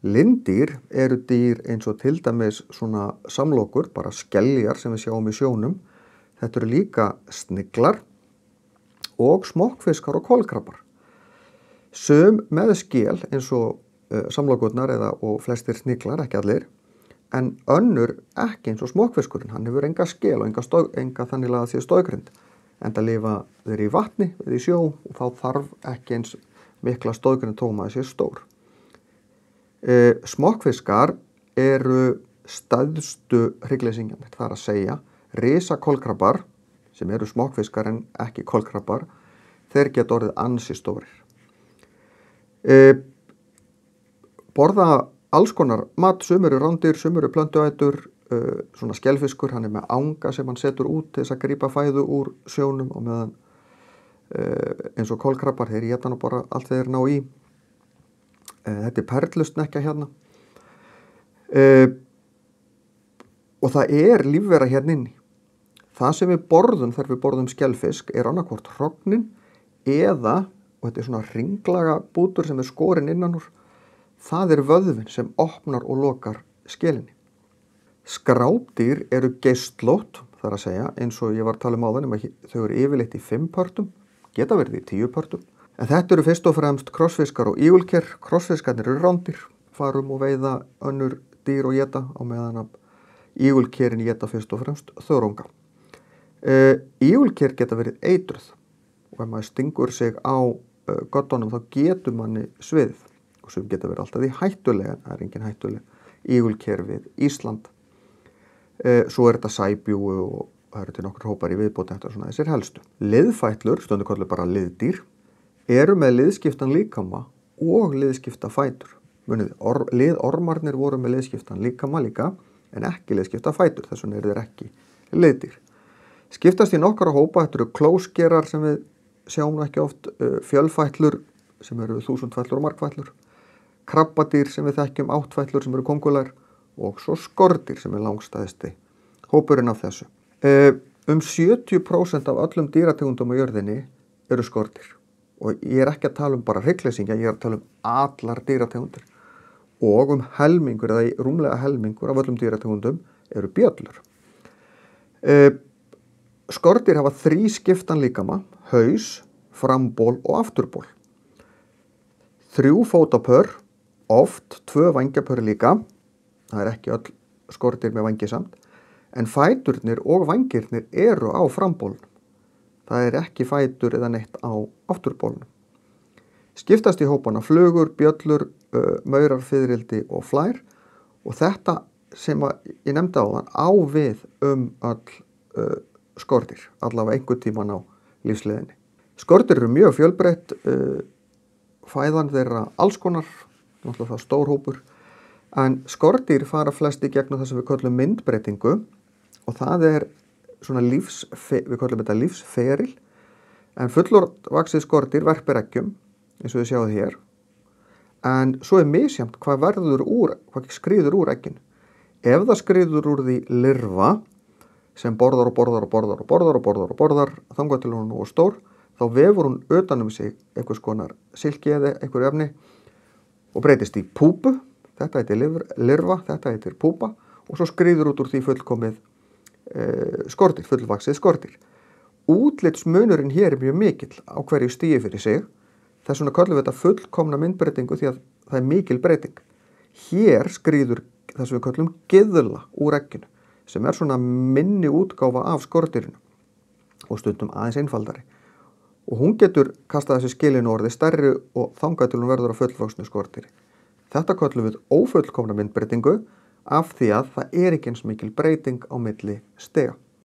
Linddýr eru dýr eins og til dæmis svona samlokur, bara skeljar sem við sjáum í sjónum. Þetta eru líka sniglar og smokkfiskar og kolkrabbar. Sum með skel eins og samlokurnar og flestir sniglar, ekki allir, en önnur ekki eins og smokkfiskurinn. Hann hefur enga skel og enga þannig að sé stoðgrind. Enda lifa þeir í vatni eða í sjó og þá þarf ekki eins mikla stoðgrind þó maður sé stór. Smokkfiskar eru stærstu hryggleysingjarnir, það er að segja risakolkrabbar, sem eru smokkfiskar en ekki kolkrabbar, þeir geta orðið ansi stórir. Borða alls konar mat, sum eru rándýr, sum eru plöntuætur, svona skelfiskur, hann með anga sem hann setur út til þess að grípa fæðu úr sjónum og meðan eins og kolkrabbar, þeir éta nú bara allt þeir ná í. Þetta perlusnekkja hérna. Og það lífvera hérna inni. Það sem við borðum þegar við borðum skelfisk annarkvort hrognin eða, og þetta svona hringlaga bútur sem skorinn innan úr, það vöðvinn sem opnar og lokar skelinni. Skrápdýr eru geistlótt, það er að segja, eins og ég var að tala um áðan, þau eru yfirleitt í 5 pörtum, geta verið í 10 pörtum. En þetta eru fyrst og fremst krossfiskar og ígulker. Krossfiskarnir eru rándýr, fara og veiða önnur dýr og éta á meðan að ígulkerin éta fyrst og fremst þörunga. Ígulker geta verið eitruð og ef maður stingur sig á göddunum þá getur manni sviðið og sem geta verið alltaf í hættulega, en það engin hættuleg ígulker við Ísland. Svo þetta sæbjúgu og það eru til nokkur hópar í viðbót eftir svona þessir helstu. Liðfætlur, stundum kallað bara liðdýr, eru með liðskiptan líkama og liðskipta fætur. Munið, liðormarnir voru með liðskiptan líkama líka, en ekki liðskipta fætur, þess vegna eru þeir ekki liðdýr. Skiptast í nokkra hópa, þetta eru klósgerar sem við sjáum nú ekki oft, fjölfætlur sem eru 1000-fætlur og margfætlur, krabbadýr sem við þekkjum, 8-fætlur sem eru kóngulær og svo skordýr sem langstæðsti hópurinn af þessu. 70% af öllum dýrategundum á jörðinni eru skordýr. Og ég ekki að tala um bara hryggleysingja, ég að tala um allar dýrategundir. Og helmingur eða rúmlega helmingur af öllum dýrategundum eru bjöllur. Skordýr hafa 3 skiptan líkama, haus, framból og afturból. 3 fótapör, oft 2 vængapör líka, það ekki öll skordýr með vængi samt, en fæturnir og vængirnir eru á frambólnum. Það ekki fætur eða neitt á afturbólnum. Skiptast í hópana flugur, bjöllur, maurar, fiðrildi og flær og þetta sem ég nefndi áðan á við öll skordýr, allavega einhvern tímann á lífsleiðinni. Skordýr eru mjög fjölbreytt, fæðan þeirra alls konar, náttúrulega það stór hópur, en skordýr fara flest í gegnum það sem við köllum myndbreytingu og það svona við kallum þetta lífsferil, en fullorðvaxið skordýr verpir eggjum, eins og þið sjáið hér, en svo misjafnt hvað skríður úr egginu. Ef það skríður úr því lirfa, sem borðar þangað til hún er nógu stór, þá vefur hún utan um sig einhvers konar silki eða einhver efni og breytist í púpu, þetta heitir lirfa, þetta heitir púpa, og svo skríður út úr því fullkomið skordýr, fullvaxið skordýr. Útlitsmunurinn hér mjög mikill á hverju stigi fyrir sig, þess vegna köllum við þetta fullkomna myndbreytingu því að það mikil breyting. Hér skríður það sem við köllum gyðla úr egginu, sem svona minni útgáfa af skordýrinu og stundum aðeins einfaldari. Og hún getur kastað þessi skilinu orðið stærri og þangað til hún verður á fullvaxnu skordýri. Þetta köllum við ófullkomna myndbreytingu af því að það ekki eins mikil breyting á milli stiga.